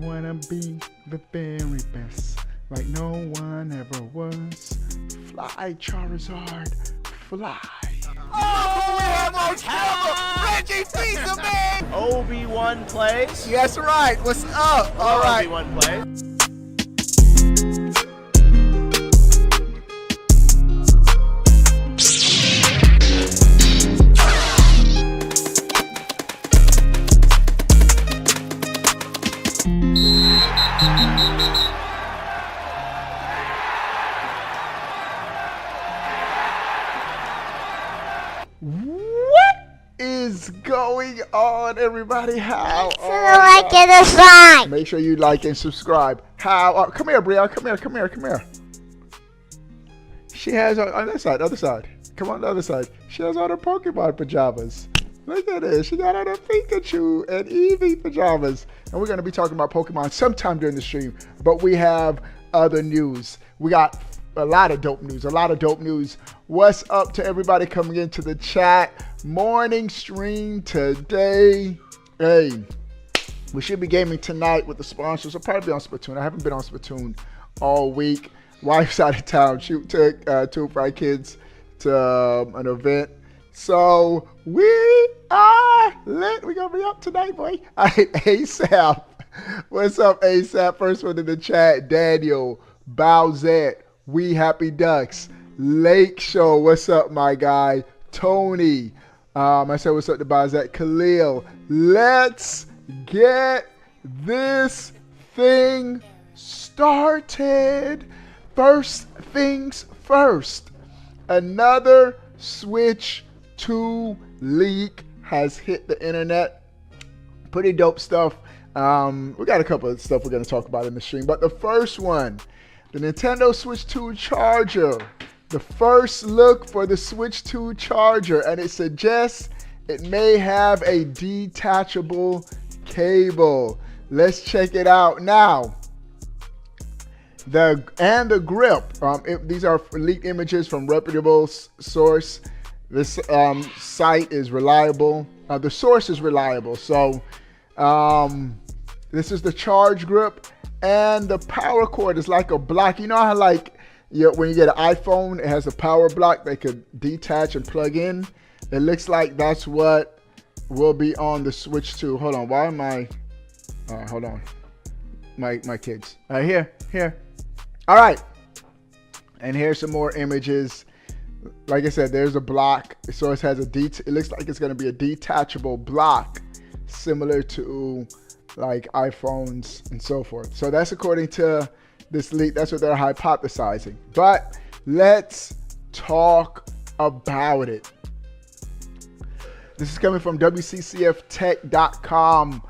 wanna be the very best, like no one ever was. Fly, Charizard, fly. Oh, we have our camera! Reggie Fils-Aimé! Obi-Wan plays. Yes, right. What's up? All right. Obi-Wan plays. What is going on, everybody? How Like and subscribe. Make sure you like and subscribe. How? Come here, Bria. Come here. She has on that side, other side. Come on, the other side. She has on her Pokemon pajamas. Look at this. She got on her Pikachu and Eevee pajamas. And we're going to be talking about Pokemon sometime during the stream. But we have other news. We got a lot of dope news. What's up to everybody coming into the chat? Morning stream today. Hey, we should be gaming tonight with the sponsors. I'll probably be on Splatoon. I haven't been on Splatoon all week. Wife's out of town. She took two of our kids to an event. So we are lit. We're going to be up tonight, boy. All right, ASAP. What's up, ASAP? First one in the chat, Daniel, Bowsette, We Happy Ducks, Lake Show. What's up, my guy? Tony. I said what's up to Bowsette. Khalil. Let's get this thing started. First things first. Another Switch 2 leak has hit the internet. Pretty dope stuff. We got a couple of stuff we're going to talk about in the stream. But the first one, the Nintendo Switch 2 charger. The first look for the Switch 2 charger. And it suggests it may have a detachable cable. Let's check it out now. The grip. These are leaked images from reputable source. This site is reliable. The source is reliable. So this is the charge grip, and the power cord is like a block. You know how when you get an iPhone, it has a power block they could detach and plug in. It looks like that's what will be on the Switch 2. Hold on. Why am I? Hold on. My kids. Here. All right. And here's some more images. Like I said, there's a block. So it has it looks like it's going to be a detachable block, similar to like iPhones and so forth. So that's according to this leak. That's what they're hypothesizing. But let's talk about it. This is coming from WCCFtech.com.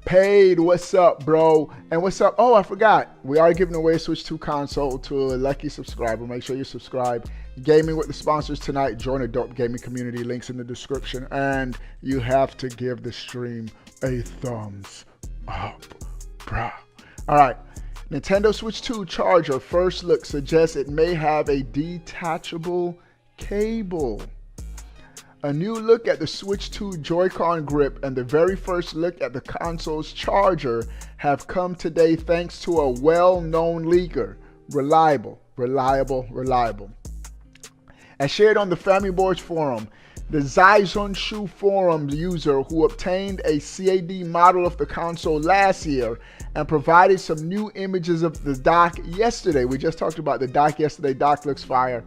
Paid, what's up, bro? And what's up? Oh, I forgot. We are giving away a Switch 2 console to a lucky subscriber. Make sure you subscribe. Gaming with the sponsors tonight. Join a dope gaming community. Links in the description. And you have to give the stream a thumbs up, bro. All right. Nintendo Switch 2 charger. First look suggests it may have a detachable cable. A new look at the Switch 2 Joy-Con grip and the very first look at the console's charger have come today thanks to a well-known leaker. Reliable. As shared on the Family Boards forum, the Zaizonshu forum user who obtained a CAD model of the console last year and provided some new images of the dock yesterday. We just talked about the dock yesterday. Dock looks fire.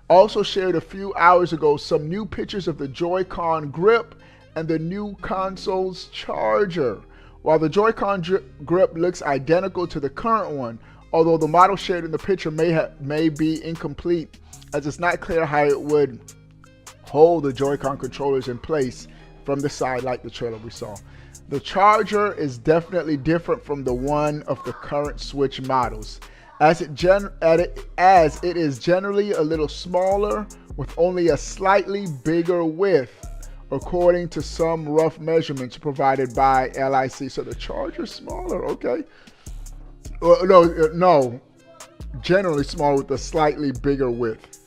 Also shared a few hours ago some new pictures of the Joy-Con grip and the new console's charger. While the Joy-Con grip looks identical to the current one, although the model shared in the picture may be incomplete, as it's not clear how it would hold the Joy-Con controllers in place from the side like the trailer we saw. The charger is definitely different from the one of the current Switch models, as it is generally a little smaller with only a slightly bigger width, according to some rough measurements provided by LIC. So the charger's smaller, okay? No, generally small with a slightly bigger width.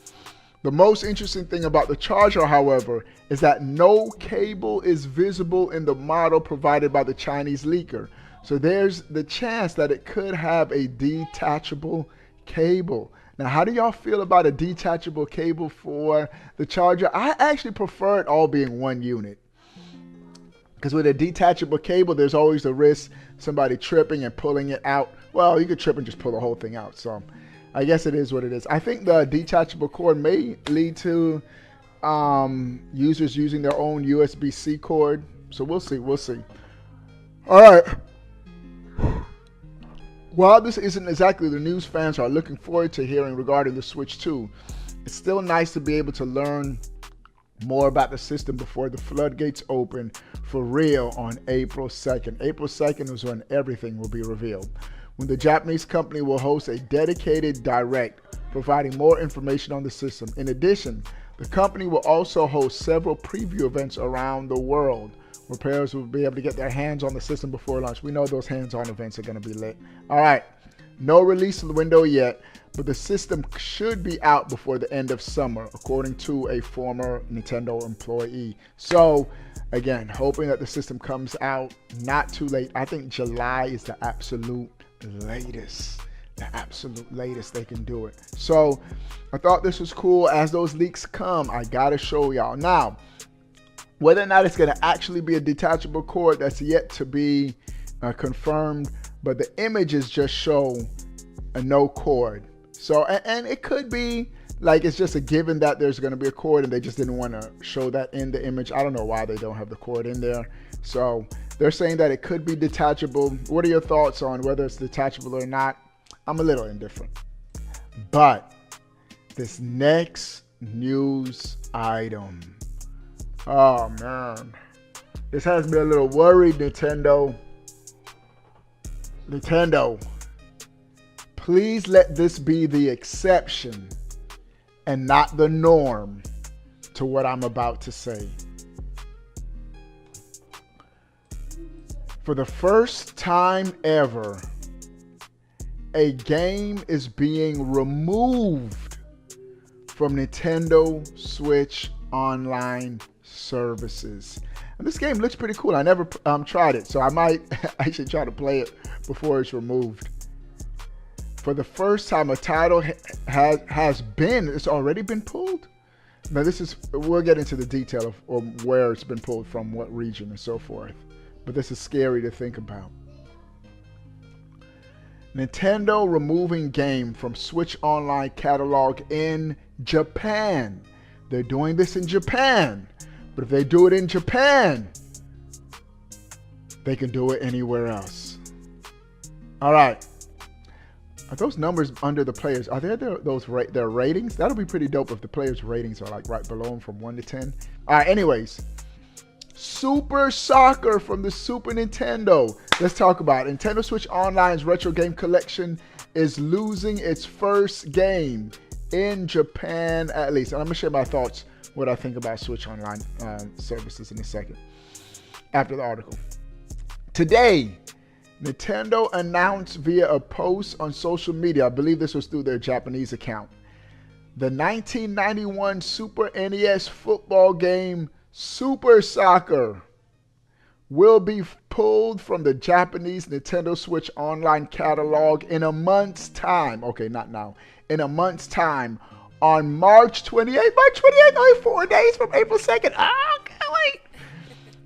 The most interesting thing about the charger, however, is that no cable is visible in the model provided by the Chinese leaker. So there's the chance that it could have a detachable cable. Now, how do y'all feel about a detachable cable for the charger? I actually prefer it all being one unit. Because with a detachable cable, there's always the risk somebody tripping and pulling it out. Well, you could trip and just pull the whole thing out. So I guess it is what it is. I think the detachable cord may lead to users using their own USB-C cord. So we'll see. We'll see. All right. While this isn't exactly the news fans are looking forward to hearing regarding the Switch 2, it's still nice to be able to learn more about the system before the floodgates open for real on April 2nd. April 2nd is when everything will be revealed, when the Japanese company will host a dedicated direct providing more information on the system. In addition, the company will also host several preview events around the world where players will be able to get their hands on the system before launch. We know those hands-on events are going to be lit. All right, no release window yet, but the system should be out before the end of summer, according to a former Nintendo employee. So, again, hoping that the system comes out not too late. I think July is the absolute latest. The absolute latest they can do it. So, I thought this was cool. As those leaks come, I got to show y'all. Now, whether or not it's going to actually be a detachable cord, that's yet to be confirmed. But the images just show a no cord. So, and it could be like it's just a given that there's going to be a cord and they just didn't want to show that in the image. I don't know why they don't have the cord in there. So they're saying that it could be detachable. What are your thoughts on whether it's detachable or not? I'm a little indifferent. But this next news item. Oh man, this has me a little worried, Nintendo. Nintendo, please let this be the exception and not the norm to what I'm about to say. For the first time ever, a game is being removed from Nintendo Switch Online services. And this game looks pretty cool. I never tried it, so I might actually try to play it before it's removed. For the first time, a title it's already been pulled. Now we'll get into the detail of where it's been pulled from, what region and so forth. But this is scary to think about. Nintendo removing game from Switch Online catalog in Japan. They're doing this in Japan. But if they do it in Japan, they can do it anywhere else. All right. Are those numbers under the players? Are there their ratings? That'll be pretty dope if the players' ratings are like right below them from 1 to 10. All right, anyways. Super Soccer from the Super Nintendo. Let's talk about it. Nintendo Switch Online's retro game collection is losing its first game in Japan, at least. And I'm going to share my thoughts, what I think about Switch Online services in a second, after the article. Today, Nintendo announced via a post on social media, I believe this was through their Japanese account, the 1991 Super NES football game Super Soccer will be pulled from the Japanese Nintendo Switch Online catalog in a month's time. Okay, not now. In a month's time on March 28th. March 28th, only 4 days from April 2nd. Oh, can't wait.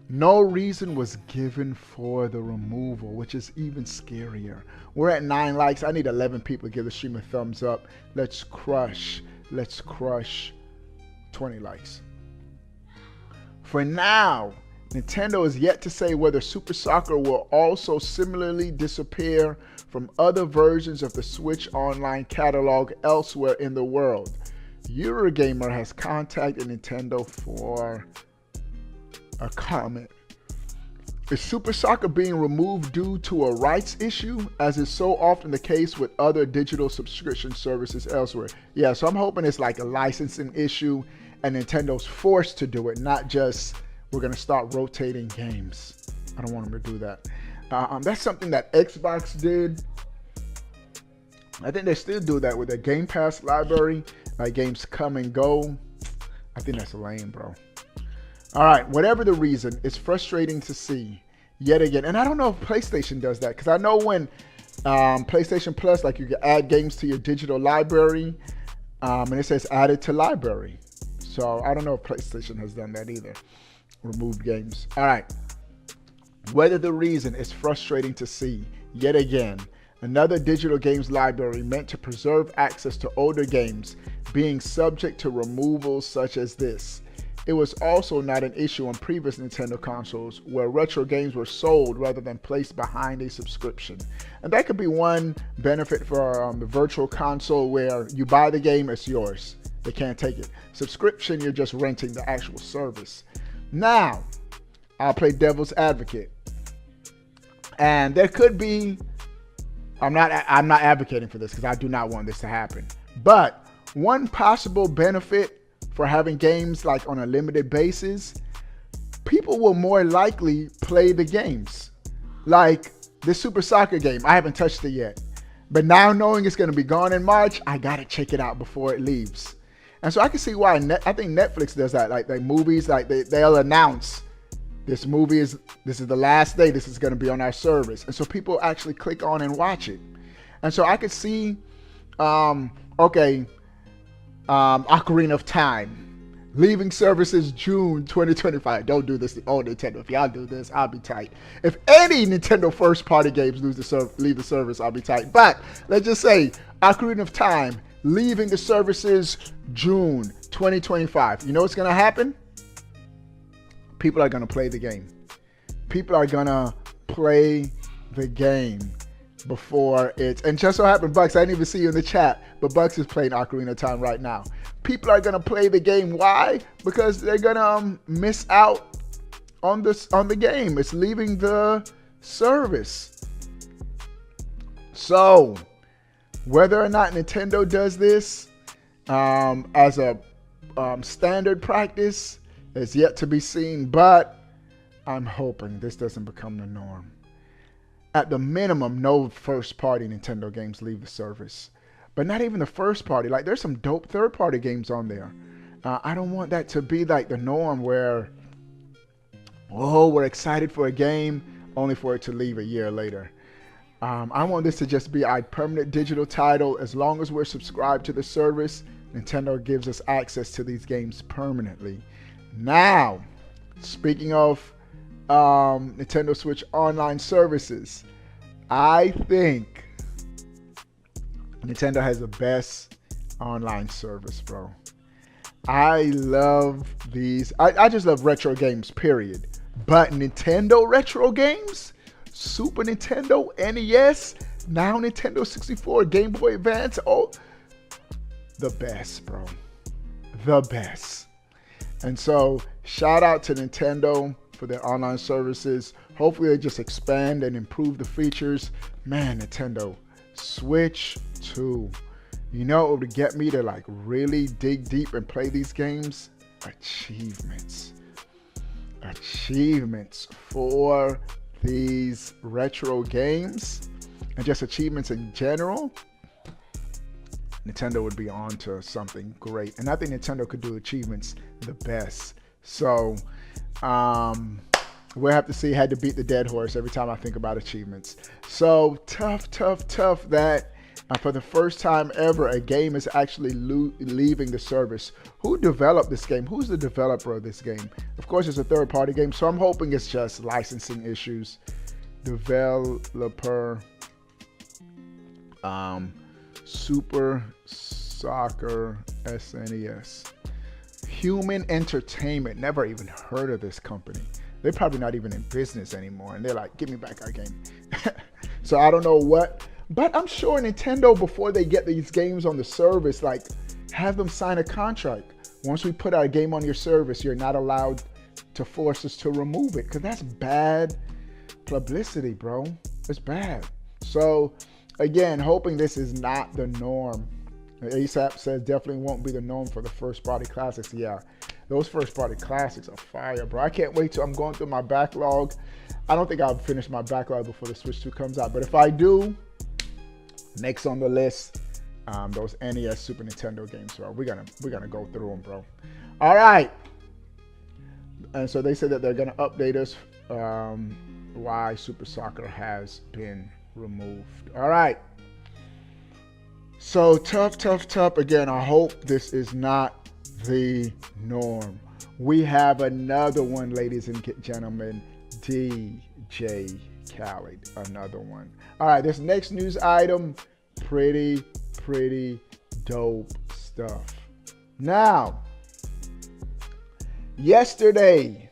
No reason was given for the removal, which is even scarier. We're at 9 likes. I need 11 people to give the stream a thumbs up. Let's crush 20 likes. For now, Nintendo is yet to say whether Super Soccer will also similarly disappear from other versions of the Switch Online catalog elsewhere in the world. Eurogamer has contacted Nintendo for a comment. Is Super Soccer being removed due to a rights issue, as is so often the case with other digital subscription services elsewhere? Yeah, so I'm hoping it's like a licensing issue and Nintendo's forced to do it, not just we're going to start rotating games. I don't want them to do that. That's something that Xbox did. I think they still do that with their Game Pass library. Like games come and go. I think that's lame, bro. All right, whatever the reason, it's frustrating to see. yet again. And I don't know if PlayStation does that, because I know when PlayStation Plus, like you can add games to your digital library, and it says added to library. So I don't know if PlayStation has done that either. Removed games. All right. Whether the reason is frustrating to see, yet again, another digital games library meant to preserve access to older games being subject to removals such as this. It was also not an issue on previous Nintendo consoles where retro games were sold rather than placed behind a subscription. And that could be one benefit for the virtual console, where you buy the game, it's yours. They can't take it. Subscription, you're just renting the actual service. Now, I'll play devil's advocate. And there could be, I'm not advocating for this because I do not want this to happen. But one possible benefit for having games like on a limited basis, people will more likely play the games. Like the Super Soccer game, I haven't touched it yet. But now knowing it's going to be gone in March, I got to check it out before it leaves. And so I can see why I think Netflix does that. Like movies, like they'll announce this is the last day this is going to be on our service. And so people actually click on and watch it. And so I could see, Ocarina of Time leaving services June 2025. Don't do this to all Nintendo. If y'all do this, I'll be tight. If any Nintendo first party games leave the service, I'll be tight. But let's just say Ocarina of Time leaving the services June 2025. You know what's going to happen? People are going to play the game. People are going to play the game before it's... And just so happened, Bucks, I didn't even see you in the chat, but Bucks is playing Ocarina of Time right now. People are going to play the game. Why? Because they're going to miss out on the game. It's leaving the service. So, whether or not Nintendo does this as a standard practice is yet to be seen, but I'm hoping this doesn't become the norm. At the minimum, no first-party Nintendo games leave the service. But not even the first party. Like, there's some dope third-party games on there. I don't want that to be like the norm where, oh, we're excited for a game only for it to leave a year later. I want this to just be a permanent digital title. As long as we're subscribed to the service, Nintendo gives us access to these games permanently. Now, speaking of Nintendo Switch online services, I think Nintendo has the best online service, bro. I love these. I just love retro games, period. But Nintendo retro games, Super Nintendo, NES, now Nintendo 64, Game Boy Advance, oh, the best, bro. The best. And so, shout out to Nintendo for their online services. Hopefully they just expand and improve the features. Man, Nintendo, Switch 2. You know what would get me to like really dig deep and play these games? Achievements. Achievements for these retro games and just achievements in general. Nintendo would be on to something great. And I think Nintendo could do achievements the best. So we'll have to see. Had to beat the dead horse every time I think about achievements. So tough that for the first time ever, a game is actually leaving the service. Who developed this game? Who's the developer of this game? Of course, it's a third-party game, so I'm hoping it's just licensing issues. Developer, Super Soccer SNES. Human Entertainment. Never even heard of this company. They're probably not even in business anymore, and they're like, give me back our game. So I don't know what... But I'm sure Nintendo, before they get these games on the service, like, have them sign a contract. Once we put our game on your service, you're not allowed to force us to remove it. Because that's bad publicity, bro. It's bad. So, again, hoping this is not the norm. ASAP says definitely won't be the norm for the first-party classics. Yeah, those first-party classics are fire, bro. I can't wait till I'm going through my backlog. I don't think I'll finish my backlog before the Switch 2 comes out. But if I do... Next on the list, those NES Super Nintendo games, bro. We're gonna go through them, bro. All right. And so they said that they're gonna update us why Super Soccer has been removed. All right. So tough. Again, I hope this is not the norm. We have another one, ladies and gentlemen. DJ Khaled, another one. All right, this next news item, pretty dope stuff. Now, yesterday,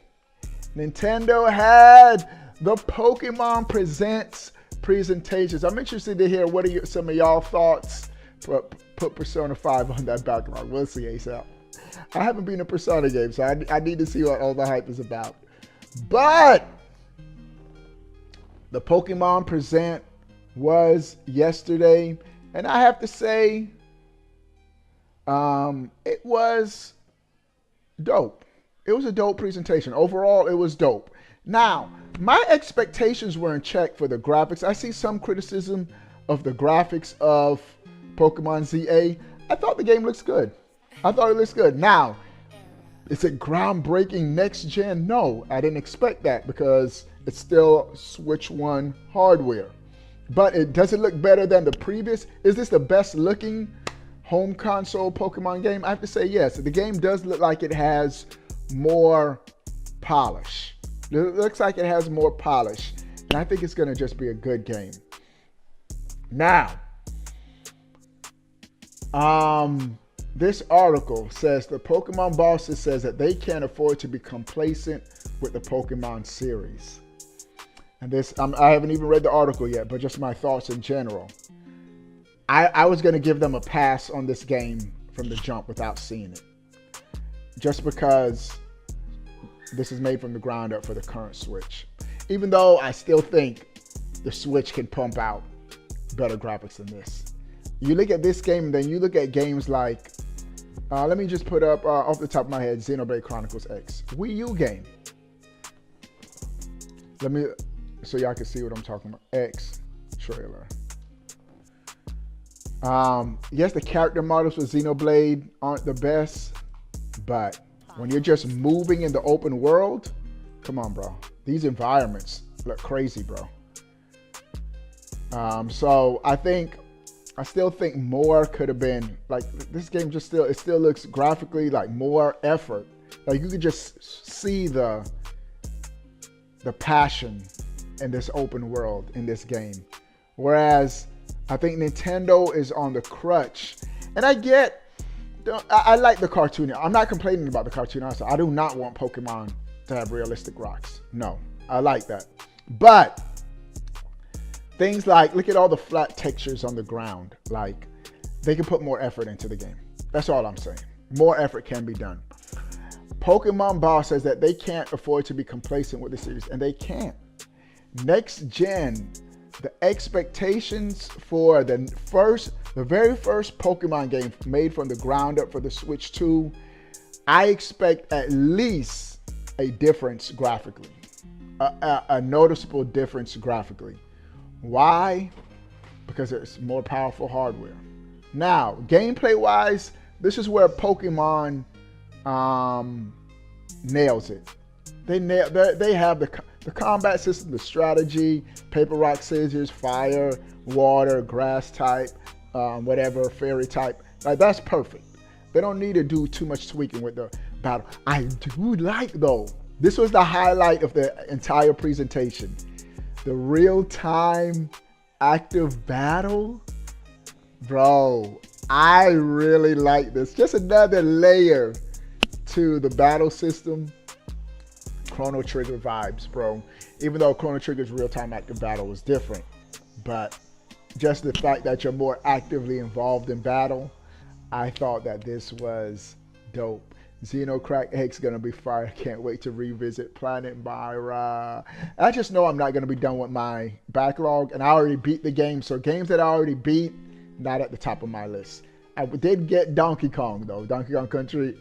Nintendo had the Pokemon Presents presentations. I'm interested to hear what are some of y'all thoughts. Put Persona 5 on that backlog. We'll see ASAP. I haven't been a Persona game, so I need to see what all the hype is about. But the Pokemon Present was yesterday, and I have to say, it was dope. It was a dope presentation. Overall, it was dope. Now, my expectations were in check for the graphics. I see some criticism of the graphics of Pokemon ZA. I thought the game looks good. I thought it looks good. Now, is it groundbreaking next gen? No, I didn't expect that because it's still Switch 1 hardware. But does it look better than the previous? Is this the best looking home console Pokemon game? I have to say yes. The game does look like it has more polish. It looks like it has more polish. And I think it's going to just be a good game. Now, this article says the Pokemon bosses says that they can't afford to be complacent with the Pokemon series. And this, I haven't even read the article yet, but just my thoughts in general. I was going to give them a pass on this game from the jump without seeing it. Just because this is made from the ground up for the current Switch. Even though I still think the Switch can pump out better graphics than this. You look at this game, and then you look at games like, let me just put up, off the top of my head, Xenoblade Chronicles X. Wii U game. Let me, so y'all can see what I'm talking about. X trailer. Yes, the character models for Xenoblade aren't the best, but when you're just moving in the open world, come on, bro. These environments look crazy, bro. So I still think more could have been, like, this game just it still looks graphically like more effort. Like, you could just see the passion in this open world in this game. Whereas I think Nintendo is on the crutch. And I like the cartoon. I'm not complaining about the cartoon. I do not want Pokemon to have realistic rocks. No, I like that. But things like, look at all the flat textures on the ground. Like, they can put more effort into the game. That's all I'm saying. More effort can be done. Pokemon Boss says that they can't afford to be complacent with the series, and they can't. Next gen, the expectations for the very first Pokemon game made from the ground up for the Switch 2, I expect at least a difference graphically, a noticeable difference graphically. Why? Because it's more powerful hardware. Now, gameplay-wise, this is where Pokemon nails it. They have the combat system, the strategy, paper, rock, scissors, fire, water, grass type, whatever, fairy type. Like, that's perfect. They don't need to do too much tweaking with the battle. I do like, though, this was the highlight of the entire presentation. The real-time active battle. Bro, I really like this. Just another layer to the battle system. Chrono Trigger vibes, bro. Even though Chrono Trigger's real-time active battle was different. But just the fact that you're more actively involved in battle, I thought that this was dope. Xenocrack X gonna be fire. I can't wait to revisit Planet Myra. I just know I'm not gonna be done with my backlog, and I already beat the game. So games that I already beat, not at the top of my list. I did get Donkey Kong though. Donkey Kong Country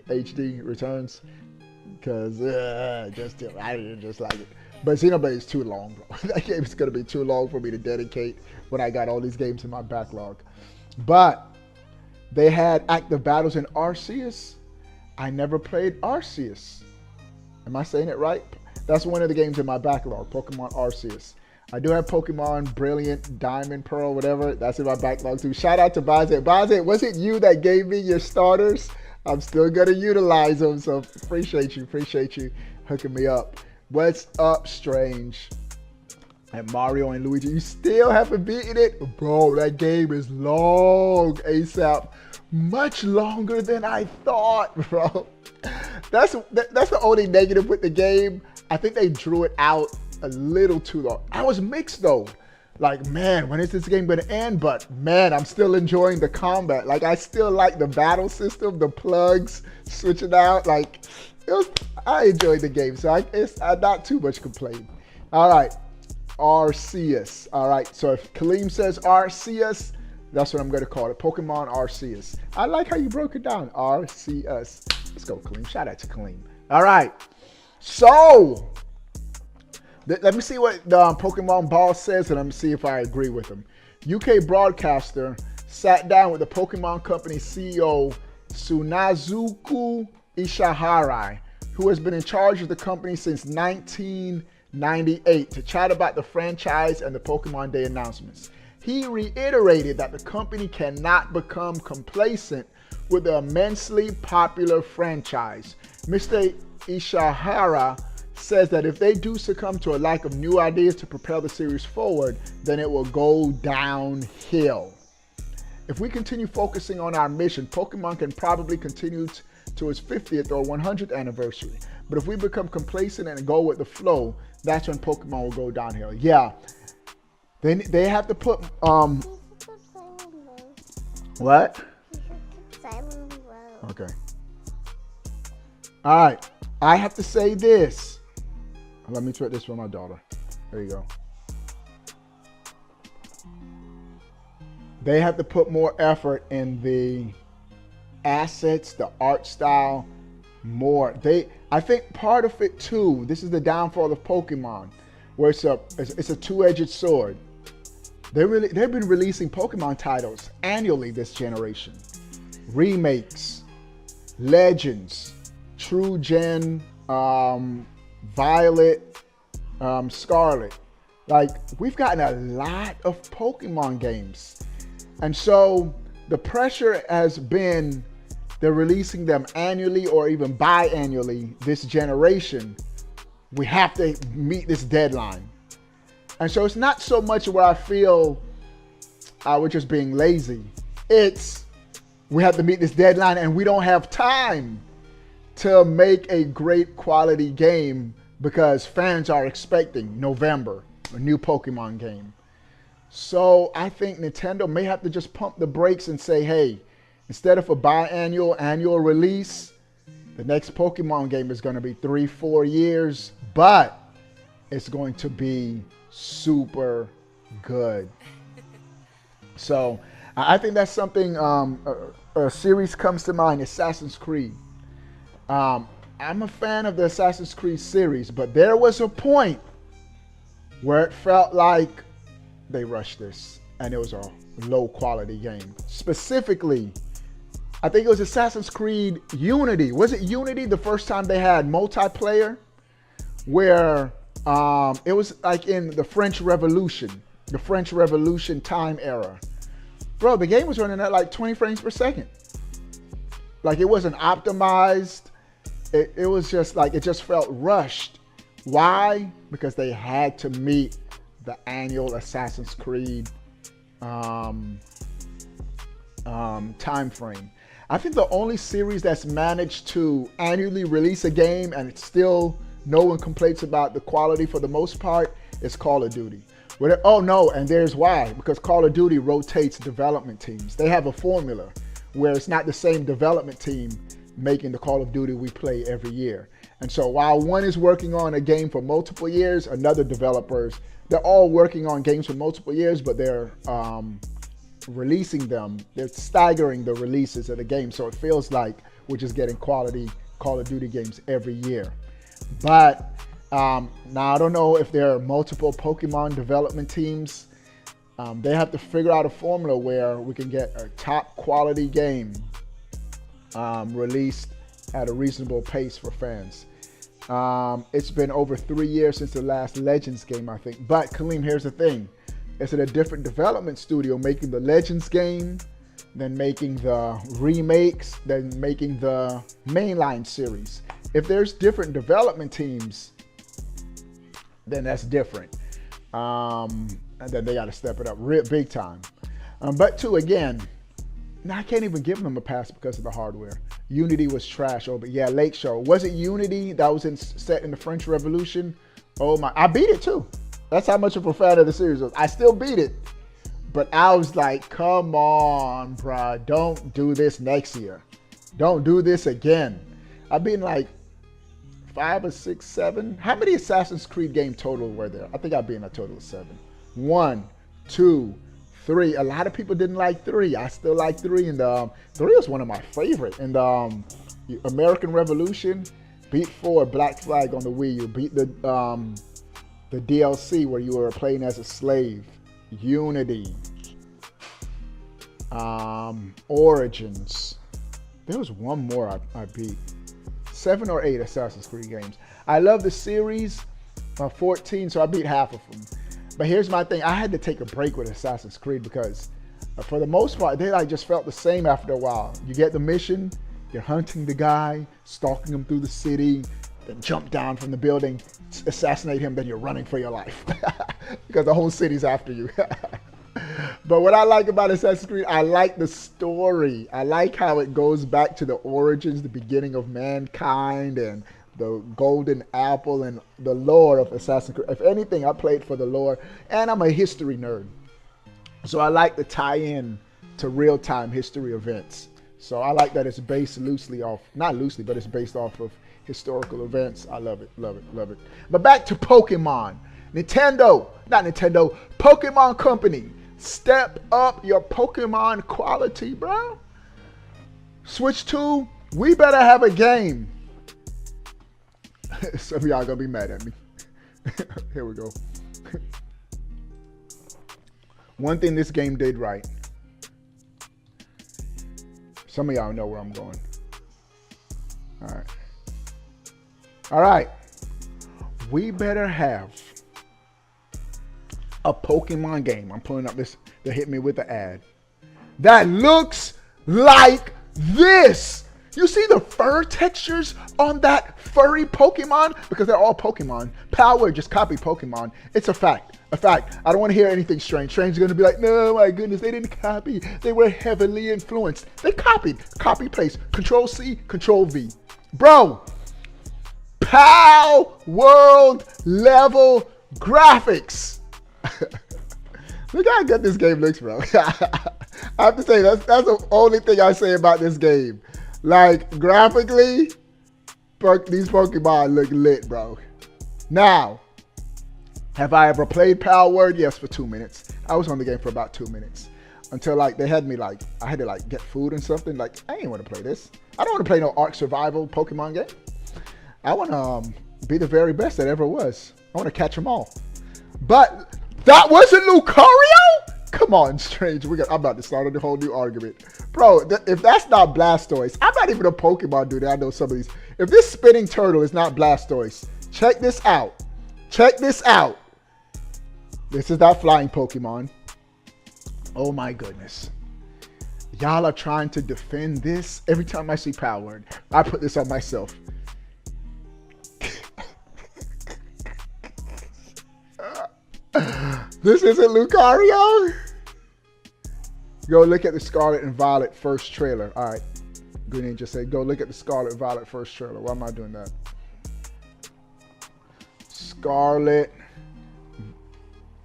HD Returns, because I didn't just like it. But Xenoblade is too long, bro. That game is gonna be too long for me to dedicate when I got all these games in my backlog. But they had active battles in Arceus. I never played Arceus. Am I saying it right? That's one of the games in my backlog, Pokemon Arceus. I do have Pokemon Brilliant, Diamond, Pearl, whatever. That's in my backlog too. Shout out to Bazet. Bazet, was it you that gave me your starters? I'm still going to utilize them, so appreciate you hooking me up. What's up, Strange? And Mario and Luigi, you still haven't beaten it? Bro, that game is long, ASAP. Much longer than I thought, bro. That's the only negative with the game. I think they drew it out a little too long. I was mixed though. Like, man, when is this game gonna end? But man, I'm still enjoying the combat. Like, I still like the battle system, the plugs, switching out. Like, I enjoyed the game, so it's not too much complaining. All right, Arceus. All right, so if Kaleem says Arceus, that's what I'm gonna call it, Pokemon Arceus. I like how you broke it down, Arceus. Let's go, Kaleem. Shout out to Kaleem. All right, so let me see what the Pokemon Ball says, and let me see if I agree with him. UK broadcaster sat down with the Pokemon Company CEO Sunazuku Ishihara, who has been in charge of the company since 1998, to chat about the franchise and the Pokemon Day announcements. He reiterated that the company cannot become complacent with the immensely popular franchise. Mr. Ishihara says that if they do succumb to a lack of new ideas to propel the series forward, then it will go downhill. If we continue focusing on our mission, Pokemon can probably continue to its 50th or 100th anniversary. But if we become complacent and go with the flow, that's when Pokemon will go downhill. Yeah, they have to put what? Okay. All right, I have to say this. Let me tweet this for my daughter. There you go. They have to put more effort in the assets, the art style, more. I think part of it too, this is the downfall of Pokemon, where it's a two-edged sword. They've been releasing Pokemon titles annually this generation. Remakes, Legends, True Gen, Violet, Scarlet. Like, we've gotten a lot of Pokemon games. And so the pressure has been they're releasing them annually or even biannually this generation. We have to meet this deadline. And so it's not so much where I feel we're just being lazy. It's we have to meet this deadline and we don't have time to make a great quality game because fans are expecting November, a new Pokemon game. So I think Nintendo may have to just pump the brakes and say, hey, instead of a biannual, annual release, the next Pokemon game is going to be 3-4 years, but it's going to be super good. So I think that's something, a series comes to mind, Assassin's Creed. I'm a fan of the Assassin's Creed series, but there was a point where it felt like they rushed this and it was a low quality game. Specifically, I think it was Assassin's Creed Unity. Was it Unity the first time they had multiplayer? Where it was like in the French Revolution time era. Bro, the game was running at like 20 frames per second. Like, it wasn't optimized. It was just like, it just felt rushed. Why? Because they had to meet the annual Assassin's Creed time frame. I think the only series that's managed to annually release a game and it's still no one complains about the quality for the most part is Call of Duty. Oh no, and there's why. Because Call of Duty rotates development teams. They have a formula where it's not the same development team making the Call of Duty we play every year. And so while one is working on a game for multiple years, another developers, they're all working on games for multiple years, but they're releasing them. They're staggering the releases of the game. So it feels like we're just getting quality Call of Duty games every year. But now I don't know if there are multiple Pokemon development teams. They have to figure out a formula where we can get a top quality game released at a reasonable pace for fans. It's been over 3 years since the last Legends game, I think. But Kaleem, here's the thing. Is it a different development studio making the Legends game than making the remakes, than making the mainline series? If there's different development teams, then that's different. And then they got to step it up big time. But two, again, I can't even give them a pass because of the hardware. Unity was trash. Oh, but yeah, Lake Show. Was it Unity that was set in the French Revolution? Oh my, I beat it too. That's how much of a fan of the series was. I still beat it. But I was like, come on, bruh. Don't do this next year. Don't do this again. I've been like 5 or 6, 7. How many Assassin's Creed game total were there? I think I've been a total of 7. 1, 2, 3. A lot of people didn't like 3. I still like 3. And 3 was one of my favorite. And American Revolution, beat 4, Black Flag on the Wii. You beat the DLC where you were playing as a slave. Unity. Origins. There was one more I beat. 7 or 8 Assassin's Creed games. I love the series. 14, so I beat half of them. But here's my thing. I had to take a break with Assassin's Creed because for the most part, they like just felt the same after a while. You get the mission, you're hunting the guy, stalking him through the city, then jump down from the building, assassinate him, then you're running for your life because the whole city's after you. But what I like about Assassin's Creed, I like the story. I like how it goes back to the origins, the beginning of mankind, and the golden apple, and the lore of Assassin's Creed. If anything, I played for the lore, and I'm a history nerd. So I like the tie-in to real-time history events. So I like that it's based loosely off, not loosely, but it's based off of historical events. I love it, love it, love it. But back to Pokemon. Pokemon Company. Step up your Pokemon quality, bro. Switch 2, we better have a game. Some of y'all gonna be mad at me. Here we go. One thing this game did right. Some of y'all know where I'm going. All right. We better have a Pokemon game. I'm pulling up this. They hit me with the ad. That looks like this. You see the fur textures on that furry Pokemon? Because they're all Pokemon. Palworld just copied Pokemon. It's a fact. A fact. I don't want to hear anything strange. Strange is going to be like, no, my goodness, they didn't copy. They were heavily influenced. They copied. Copy, paste. Control C, Control V. Bro, Palworld level graphics. Look how good this game looks, bro. I have to say, that's the only thing I say about this game. Like, graphically, these Pokemon look lit, bro. Now, have I ever played Palworld? Yes, for 2 minutes. I was on the game for about 2 minutes. Until, like, they had me, like, I had to, like, get food and something. Like, I ain't want to play this. I don't want to play no Ark Survival Pokemon game. I want to be the very best that ever was. I want to catch them all. But that wasn't Lucario? Come on, Strange. I'm about to start a whole new argument. Bro, if that's not Blastoise, I'm not even a Pokemon dude. I know some of these. If this spinning turtle is not Blastoise, check this out. Check this out. This is that flying Pokemon. Oh my goodness. Y'all are trying to defend this. Every time I see Palworld, I put this on myself. This isn't Lucario? Go look at the Scarlet and Violet first trailer. All right. Green Ninja said, go look at the Scarlet and Violet first trailer. Why am I doing that? Scarlet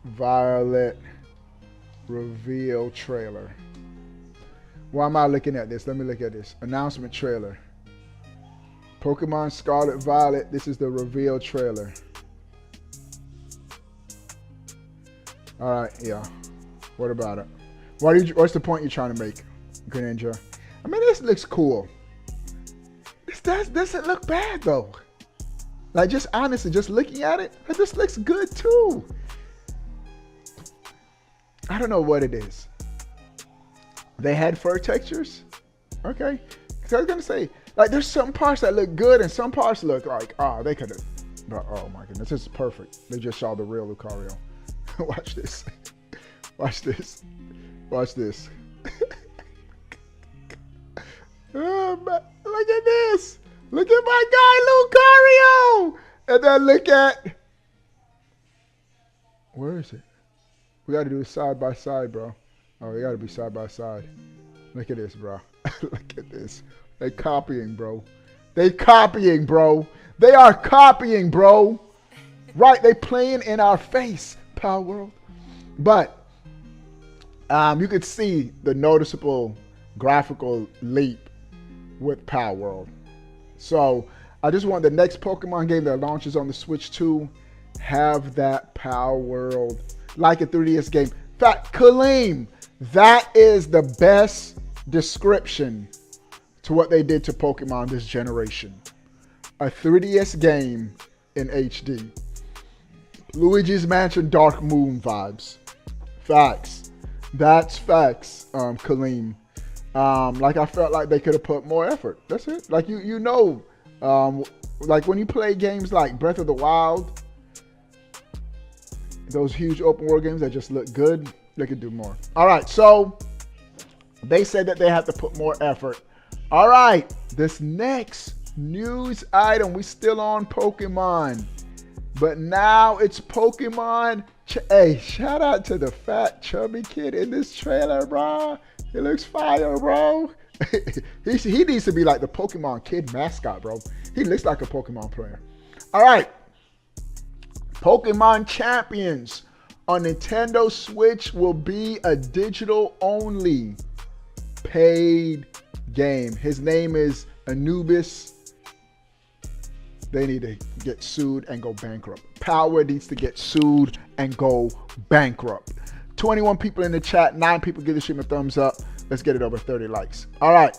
Violet reveal trailer. Why am I looking at this? Let me look at this. Announcement trailer. Pokemon Scarlet Violet. This is the reveal trailer. All right, yeah. What about it? What's the point you're trying to make, Greninja? I mean, this looks cool. This doesn't look bad, though. Like, just honestly, just looking at it, this looks good, too. I don't know what it is. They had fur textures? Okay. 'Cause I was gonna say, like, there's some parts that look good and some parts look like, they could have. But oh my goodness, this is perfect. They just saw the real Lucario. Watch this. Watch this. Watch this. Oh, man. Look at this. Look at my guy Lucario. And then look at. Where is it? We got to do it side by side, bro. Oh, we got to be side by side. Look at this, bro. Look at this. They copying, bro. They copying, bro. They are copying, bro. Right, they playing in our face, Palworld. But you could see the noticeable graphical leap with Palworld. So I just want the next Pokemon game that launches on the Switch 2 have that Palworld like a 3DS game. In fact, Kaleem, that is the best description to what they did to Pokemon this generation. A 3DS game in HD. Luigi's Mansion Dark Moon vibes. Facts. That's facts, Kaleem. Like I felt like they could have put more effort. That's it. Like you know, like when you play games like Breath of the Wild, those huge open world games that just look good, they could do more. All right, so they said that they have to put more effort. All right, this next news item, we still on Pokemon, but now it's Pokemon. Hey, shout out to the fat chubby kid in this trailer, bro. He looks fire, bro. he needs to be like the Pokemon kid mascot, bro. He looks like a Pokemon player. All right, Pokemon Champions on Nintendo Switch will be a digital only paid game. His name is Anubis. They need to get sued and go bankrupt. Power needs to get sued and go bankrupt. 21 people in the chat, 9 people give the stream a thumbs up. Let's get it over 30 likes. All right.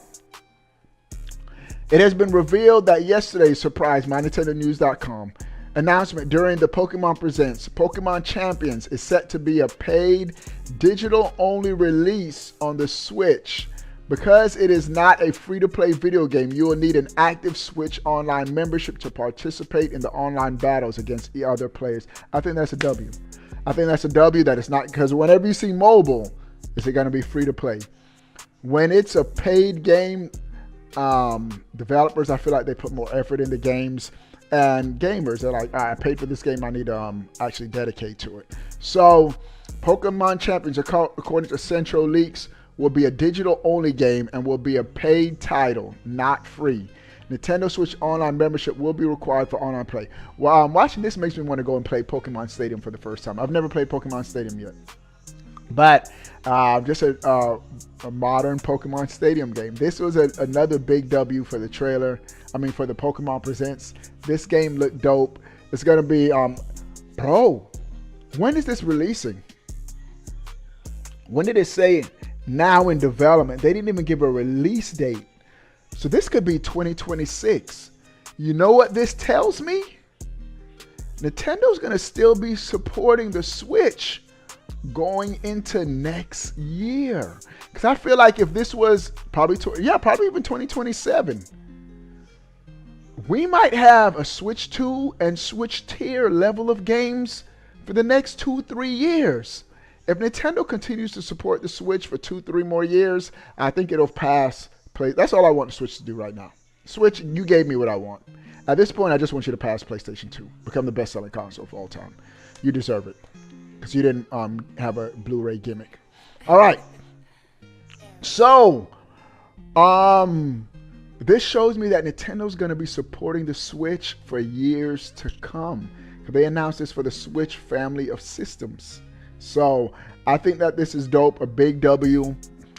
It has been revealed that yesterday, surprise, MyNintendoNews.com announcement during the Pokemon Presents Pokemon Champions is set to be a paid digital only release on the Switch. Because it is not a free-to-play video game, you will need an active Switch Online membership to participate in the online battles against the other players. I think that's a W. I think that's a W that it's not, because whenever you see mobile, is it going to be free-to-play? When it's a paid game, developers, I feel like they put more effort into games, and gamers are like, I paid for this game, I need to actually dedicate to it. So, Pokemon Champions, according to Central Leaks, will be a digital-only game and will be a paid title, not free. Nintendo Switch Online membership will be required for online play. Well, watching this makes me want to go and play Pokemon Stadium for the first time. I've never played Pokemon Stadium yet. But just a modern Pokemon Stadium game. This was another big W for the trailer. I mean, for the Pokemon Presents. This game looked dope. It's going to be, bro, when is this releasing? When did it say now in development? They didn't even give a release date. So this could be 2026. You know what this tells me? Nintendo's going to still be supporting the Switch going into next year. Because I feel like if this was probably even 2027, we might have a Switch 2 and Switch tier level of games for the next 2-3 years. If Nintendo continues to support the Switch for 2-3 more years, I think it'll pass play. That's all I want the Switch to do right now. Switch, you gave me what I want. At this point, I just want you to pass PlayStation 2. Become the best-selling console of all time. You deserve it. Because you didn't have a Blu-ray gimmick. All right. So, this shows me that Nintendo's going to be supporting the Switch for years to come. They announced this for the Switch family of systems. So I think that this is dope, a big W.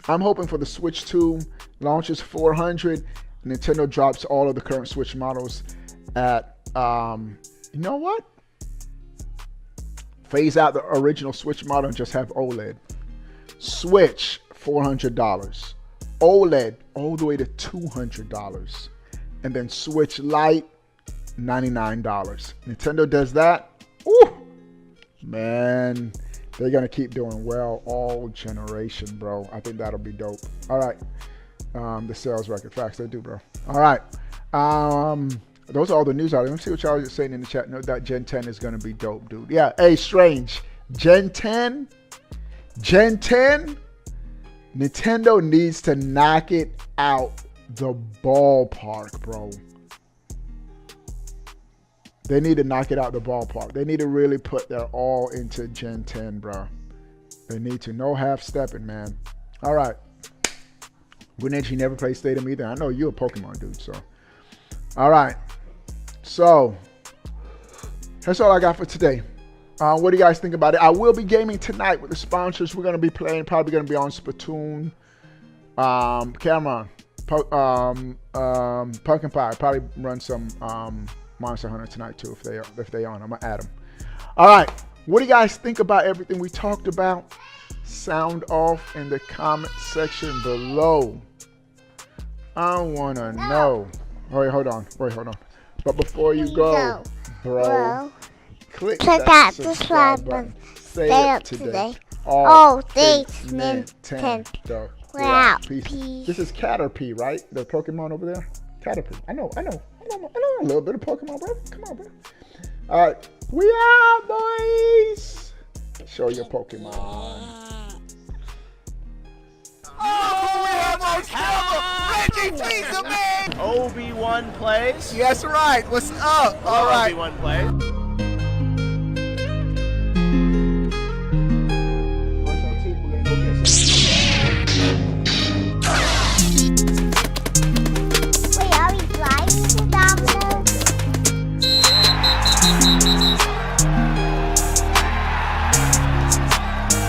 I'm hoping for the Switch 2 launches 400. Nintendo drops all of the current Switch models at, you know what? Phase out the original Switch model and just have OLED. Switch, $400. OLED, all the way to $200. And then Switch Lite, $99. Nintendo does that. Ooh, man. They're going to keep doing well all generation, bro. I think that'll be dope. All right. the sales record. Facts, they do, bro. All right. Those are all the news items. Let me see what y'all are saying in the chat. No, that Gen 10 is going to be dope, dude. Yeah. Hey, Strange. Gen 10. Nintendo needs to knock it out the ballpark, bro. They need to knock it out the ballpark. They need to really put their all into Gen 10, bro. They need to. No half-stepping, man. All right. Greninja never played Stadium either. I know you're a Pokemon dude, so. All right. So, that's all I got for today. What do you guys think about it? I will be gaming tonight with the sponsors. We're going to be playing, probably going to be on Splatoon, Cameron, Pumpkin Pie. Probably run some Monster Hunter tonight too if they on. I'm going to add them. All right. What do you guys think about everything we talked about? Sound off in the comment section below. I want to know. Wait, hold on. But before you go, bro, click that subscribe button. Stay up today. All things Nintendo. Wow. Peace. This is Caterpie, right? The Pokemon over there? Caterpie. I know a little bit of Pokemon, bro. Come on, bro. All right. We out, boys. Show your Pokemon. Oh, we have our camera! Reggie, please, man! Obi-Wan plays. Yes, right. What's up? All right. Obi-Wan plays.